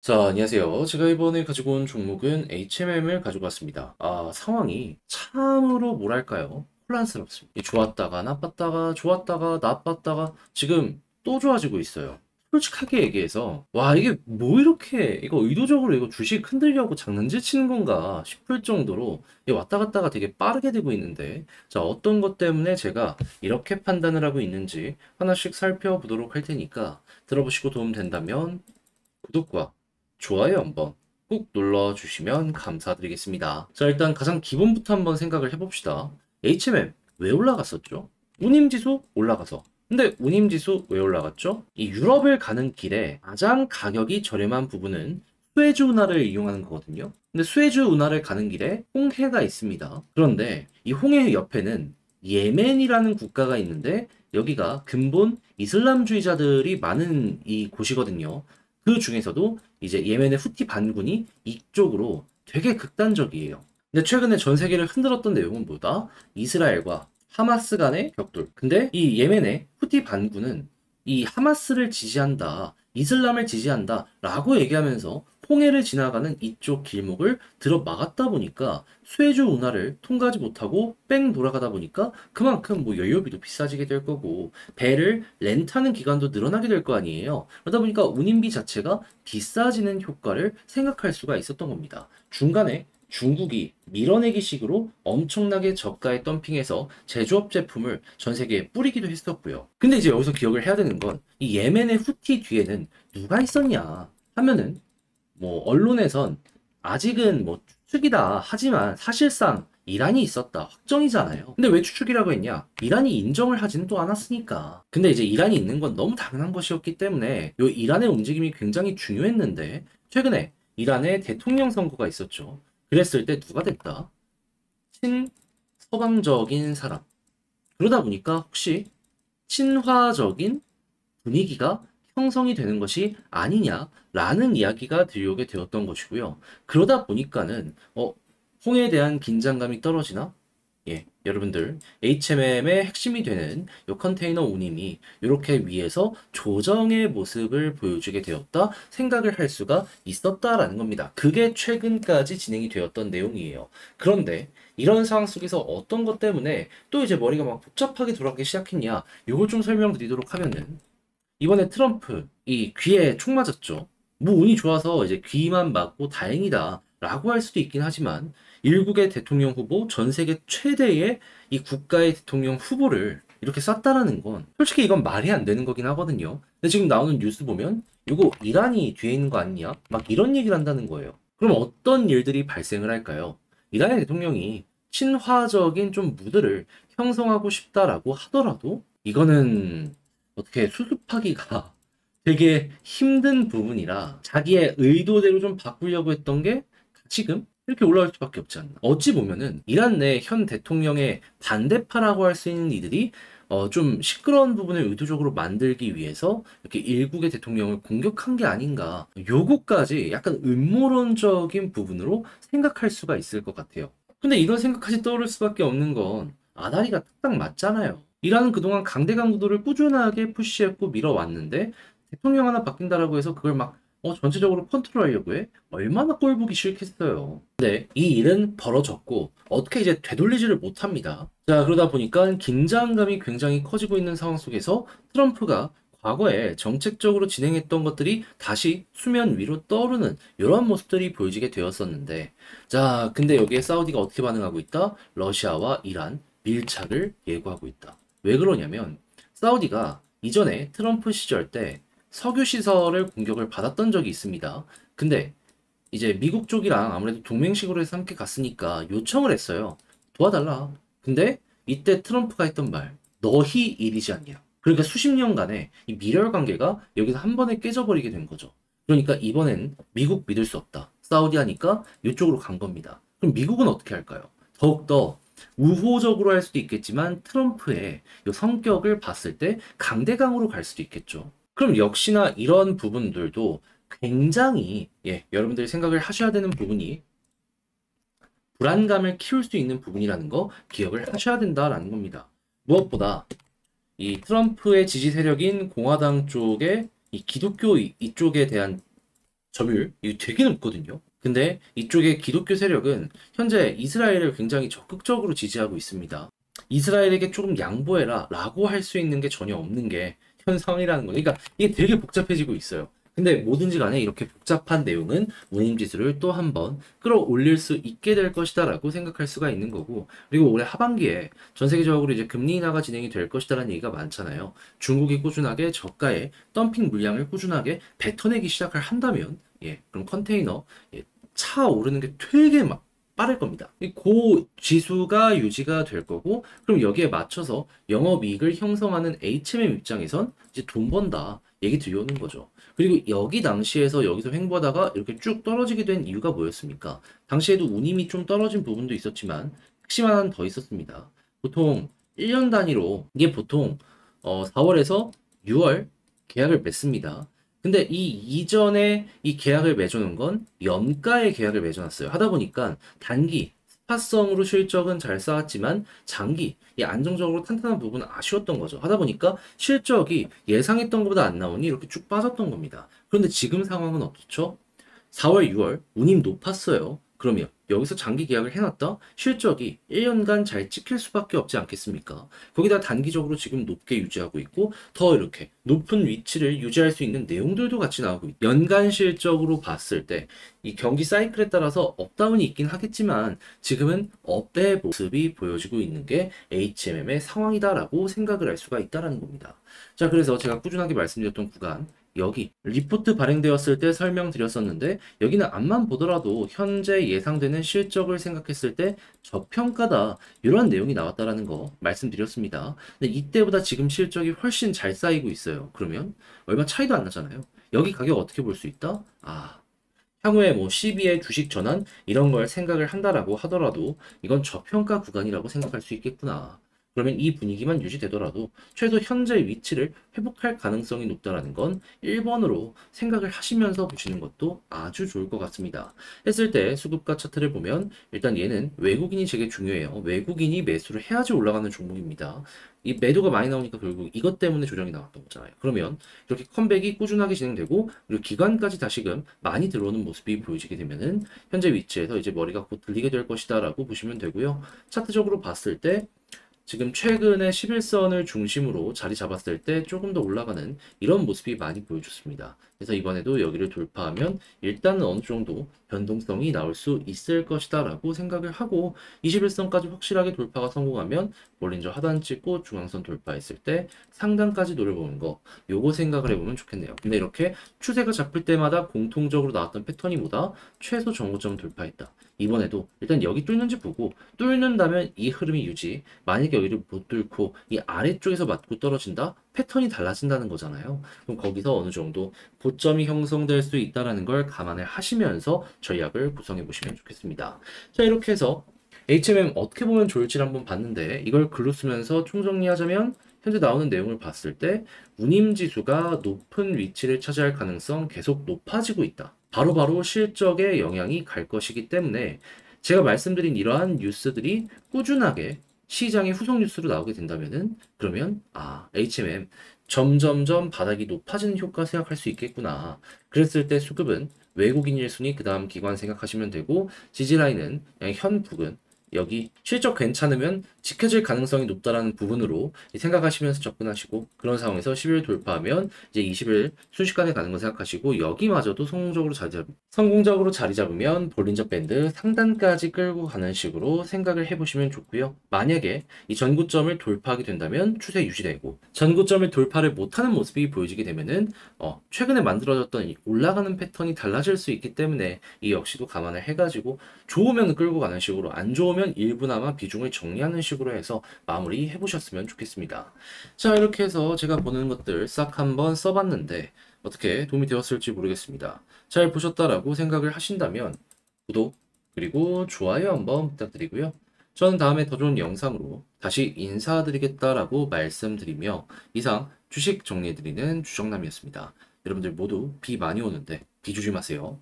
자, 안녕하세요. 제가 이번에 가지고 온 종목은 HMM을 가지고 왔습니다. 상황이 참으로 뭐랄까요? 혼란스럽습니다. 좋았다가 나빴다가 좋았다가 나빴다가 지금 또 좋아지고 있어요. 솔직하게 얘기해서 와 이게 뭐 이렇게 이거 의도적으로 이거 주식 흔들려고 장난질 치는 건가 싶을 정도로 이게 왔다 갔다가 되게 빠르게 되고 있는데 자 어떤 것 때문에 제가 이렇게 판단을 하고 있는지 하나씩 살펴보도록 할 테니까 들어보시고 도움 된다면 구독과 좋아요 한번 꾹 눌러주시면 감사드리겠습니다. 자, 일단 가장 기본부터 한번 생각을 해봅시다. HMM 왜 올라갔었죠? 운임지수 올라가서. 근데 운임지수 왜 올라갔죠? 이 유럽을 가는 길에 가장 가격이 저렴한 부분은 수에즈 운하를 이용하는 거거든요. 근데 수에즈 운하를 가는 길에 홍해가 있습니다. 그런데 이 홍해 옆에는 예멘이라는 국가가 있는데 여기가 근본 이슬람주의자들이 많은 이 곳이거든요. 그 중에서도 이제 예멘의 후티 반군이 이쪽으로 되게 극단적이에요. 근데 최근에 전 세계를 흔들었던 내용은 뭐다? 이스라엘과 하마스 간의 격돌. 근데 이 예멘의 후티 반군은 이 하마스를 지지한다, 이슬람을 지지한다 라고 얘기하면서 홍해를 지나가는 이쪽 길목을 들어 막았다 보니까 수에즈 운하를 통과하지 못하고 뺑 돌아가다 보니까 그만큼 뭐 연료비도 비싸지게 될 거고 배를 렌트하는 기간도 늘어나게 될 거 아니에요. 그러다 보니까 운임비 자체가 비싸지는 효과를 생각할 수가 있었던 겁니다. 중간에 중국이 밀어내기 식으로 엄청나게 저가에 덤핑해서 제조업 제품을 전 세계에 뿌리기도 했었고요. 근데 이제 여기서 기억을 해야 되는 건 이 예멘의 후티 뒤에는 누가 있었냐 하면은 뭐 언론에선 아직은 뭐 추측이다 하지만 사실상 이란이 있었다 확정이잖아요. 근데 왜 추측이라고 했냐? 이란이 인정을 하지는 또 않았으니까. 근데 이제 이란이 있는 건 너무 당연한 것이었기 때문에 요 이란의 움직임이 굉장히 중요했는데 최근에 이란의 대통령 선거가 있었죠. 그랬을 때 누가 됐다? 친서방적인 사람. 그러다 보니까 혹시 친화적인 분위기가 형성이 되는 것이 아니냐라는 이야기가 들려오게 되었던 것이고요. 그러다 보니까는 홍해에 대한 긴장감이 떨어지나? 예, 여러분들 HMM의 핵심이 되는 이 컨테이너 운임이 이렇게 위에서 조정의 모습을 보여주게 되었다 생각을 할 수가 있었다라는 겁니다. 그게 최근까지 진행이 되었던 내용이에요. 그런데 이런 상황 속에서 어떤 것 때문에 또 이제 머리가 막 복잡하게 돌아가기 시작했냐? 이걸 좀 설명드리도록 하면은 이번에 트럼프 이 귀에 총 맞았죠. 뭐 운이 좋아서 이제 귀만 맞고 다행이다 라고 할 수도 있긴 하지만 일국의 대통령 후보 전 세계 최대의 이 국가의 대통령 후보를 이렇게 쐈다라는 건 솔직히 이건 말이 안 되는 거긴 하거든요. 근데 지금 나오는 뉴스 보면 이거 이란이 뒤에 있는 거 아니냐? 막 이런 얘기를 한다는 거예요. 그럼 어떤 일들이 발생을 할까요? 이란의 대통령이 친화적인 좀 무드를 형성하고 싶다라고 하더라도 이거는 어떻게 수습하기가 되게 힘든 부분이라 자기의 의도대로 좀 바꾸려고 했던 게 지금 이렇게 올라올 수밖에 없지 않나. 어찌 보면은 이란 내 현 대통령의 반대파라고 할 수 있는 이들이 좀 시끄러운 부분을 의도적으로 만들기 위해서 이렇게 일국의 대통령을 공격한 게 아닌가. 요거까지 약간 음모론적인 부분으로 생각할 수가 있을 것 같아요. 근데 이런 생각까지 떠오를 수밖에 없는 건 아다리가 딱딱 맞잖아요. 이란은 그동안 강대강 구도를 꾸준하게 푸시했고 밀어왔는데 대통령 하나 바뀐다라고 해서 그걸 막 전체적으로 컨트롤하려고 해? 얼마나 꼴보기 싫겠어요. 근데 이 일은 벌어졌고 어떻게 이제 되돌리지를 못합니다. 자, 그러다 보니까 긴장감이 굉장히 커지고 있는 상황 속에서 트럼프가 과거에 정책적으로 진행했던 것들이 다시 수면 위로 떠오르는 이런 모습들이 보여지게 되었었는데 자, 근데 여기에 사우디가 어떻게 반응하고 있다? 러시아와 이란 밀착을 예고하고 있다. 왜 그러냐면 사우디가 이전에 트럼프 시절 때 석유 시설을 공격을 받았던 적이 있습니다. 근데 이제 미국 쪽이랑 아무래도 동맹식으로 해서 함께 갔으니까 요청을 했어요. 도와달라. 근데 이때 트럼프가 했던 말, 너희 일이지 않냐. 그러니까 수십 년간의 이 미래열 관계가 여기서 한 번에 깨져버리게 된 거죠. 그러니까 이번엔 미국 믿을 수 없다. 사우디 하니까 이쪽으로 간 겁니다. 그럼 미국은 어떻게 할까요? 더욱더 우호적으로 할 수도 있겠지만 트럼프의 이 성격을 봤을 때 강대강으로 갈 수도 있겠죠. 그럼 역시나 이런 부분들도 굉장히 여러분들이 생각을 하셔야 되는 부분이 불안감을 키울 수 있는 부분이라는 거 기억을 하셔야 된다라는 겁니다. 무엇보다 이 트럼프의 지지 세력인 공화당 쪽의 이 기독교 이쪽에 대한 점유율 이거 되게 높거든요. 근데 이쪽의 기독교 세력은 현재 이스라엘을 굉장히 적극적으로 지지하고 있습니다. 이스라엘에게 조금 양보해라 라고 할 수 있는 게 전혀 없는 게 현상이라는 거예요. 그러니까 이게 되게 복잡해지고 있어요. 근데 뭐든지 간에 이렇게 복잡한 내용은 운임지수를 또 한 번 끌어올릴 수 있게 될 것이다 라고 생각할 수가 있는 거고, 그리고 올해 하반기에 전 세계적으로 이제 금리 인하가 진행이 될 것이다라는 얘기가 많잖아요. 중국이 꾸준하게 저가의 덤핑 물량을 꾸준하게 뱉어내기 시작을 한다면 그럼 컨테이너 차 오르는 게 되게 막 빠를 겁니다. 그 지수가 유지가 될 거고, 그럼 여기에 맞춰서 영업이익을 형성하는 HMM 입장에선 이제 돈 번다 얘기 들려오는 거죠. 그리고 여기 당시에서 여기서 횡보하다가 이렇게 쭉 떨어지게 된 이유가 뭐였습니까? 당시에도 운임이 좀 떨어진 부분도 있었지만 핵심 하나는 더 있었습니다. 보통 1년 단위로 이게 보통 4월에서 6월 계약을 맺습니다. 근데 이 이전에 이 계약을 맺어놓은 건 연가의 계약을 맺어놨어요. 하다 보니까 단기, 스팟성으로 실적은 잘 쌓았지만 장기, 이 안정적으로 탄탄한 부분은 아쉬웠던 거죠. 하다 보니까 실적이 예상했던 것보다 안 나오니 이렇게 쭉 빠졌던 겁니다. 그런데 지금 상황은 어떻죠? 4월, 6월 운임 높았어요. 그러면 여기서 장기 계약을 해놨다? 실적이 1년간 잘 찍힐 수밖에 없지 않겠습니까? 거기다 단기적으로 지금 높게 유지하고 있고 더 이렇게 높은 위치를 유지할 수 있는 내용들도 같이 나오고 있다. 연간 실적으로 봤을 때 이 경기 사이클에 따라서 업다운이 있긴 하겠지만 지금은 업의 모습이 보여지고 있는 게 HMM의 상황이다라고 생각을 할 수가 있다라는 겁니다. 자, 그래서 제가 꾸준하게 말씀드렸던 구간 여기 리포트 발행되었을 때 설명드렸었는데 여기는 앞만 보더라도 현재 예상되는 실적을 생각했을 때 저평가다 이런 내용이 나왔다라는 거 말씀드렸습니다. 근데 이때보다 지금 실적이 훨씬 잘 쌓이고 있어요. 그러면 얼마 차이도 안 나잖아요. 여기 가격 어떻게 볼 수 있다? 향후에 뭐 CB의 주식 전환 이런 걸 생각을 한다라고 하더라도 이건 저평가 구간이라고 생각할 수 있겠구나. 그러면 이 분위기만 유지되더라도 최소 현재 위치를 회복할 가능성이 높다라는 건 1번으로 생각을 하시면서 보시는 것도 아주 좋을 것 같습니다. 했을 때 수급가 차트를 보면 일단 얘는 외국인이 되게 중요해요. 외국인이 매수를 해야지 올라가는 종목입니다. 이 매도가 많이 나오니까 결국 이것 때문에 조정이 나왔던 거잖아요. 그러면 이렇게 컴백이 꾸준하게 진행되고 그리고 기관까지 다시금 많이 들어오는 모습이 보여지게 되면은 현재 위치에서 이제 머리가 곧 들리게 될 것이다라고 보시면 되고요. 차트적으로 봤을 때 지금 최근에 11선을 중심으로 자리 잡았을 때 조금 더 올라가는 이런 모습이 많이 보여줬습니다. 그래서 이번에도 여기를 돌파하면 일단은 어느 정도 변동성이 나올 수 있을 것이다 라고 생각을 하고 21선까지 확실하게 돌파가 성공하면 볼린저 하단 찍고 중앙선 돌파했을 때 상단까지 노려보는 거 요거 생각을 해보면 좋겠네요. 근데 이렇게 추세가 잡힐 때마다 공통적으로 나왔던 패턴이 뭐다? 최소 정고점 돌파했다. 이번에도 일단 여기 뚫는지 보고 뚫는다면 이 흐름이 유지, 만약에 여기를 못 뚫고 이 아래쪽에서 맞고 떨어진다? 패턴이 달라진다는 거잖아요. 그럼 거기서 어느 정도 고점이 형성될 수 있다는 걸 감안을 하시면서 전략을 구성해 보시면 좋겠습니다. 자, 이렇게 해서 HMM 어떻게 보면 좋을지를 한번 봤는데 이걸 글로 쓰면서 총정리하자면 현재 나오는 내용을 봤을 때 운임지수가 높은 위치를 차지할 가능성 계속 높아지고 있다. 바로바로 실적에 영향이 갈 것이기 때문에 제가 말씀드린 이러한 뉴스들이 꾸준하게 시장의 후속 뉴스로 나오게 된다면은 그러면 HMM 점점점 바닥이 높아지는 효과 생각할 수 있겠구나. 그랬을 때 수급은 외국인 1순위 그 다음 기관 생각하시면 되고 지지라인은 그냥 현 부근 여기 실적 괜찮으면 지켜질 가능성이 높다라는 부분으로 생각하시면서 접근하시고 그런 상황에서 10일 돌파하면 이제 20일 순식간에 가는 거 생각하시고 여기마저도 성공적으로 자리 잡으면 볼린저 밴드 상단까지 끌고 가는 식으로 생각을 해보시면 좋고요. 만약에 이 전고점을 돌파하게 된다면 추세 유지되고 전고점을 돌파를 못하는 모습이 보여지게 되면은 최근에 만들어졌던 이 올라가는 패턴이 달라질 수 있기 때문에 이 역시도 감안을 해가지고 좋으면 끌고 가는 식으로 안 좋으면 일부나마 비중을 정리하는 식으로 해서 마무리 해보셨으면 좋겠습니다. 자, 이렇게 해서 제가 보는 것들 싹 한번 써봤는데 어떻게 도움이 되었을지 모르겠습니다. 잘 보셨다라고 생각을 하신다면 구독 그리고 좋아요 한번 부탁드리고요. 저는 다음에 더 좋은 영상으로 다시 인사드리겠다라고 말씀드리며 이상 주식 정리해드리는 주정남이었습니다. 여러분들 모두 비 많이 오는데 비 조심하세요.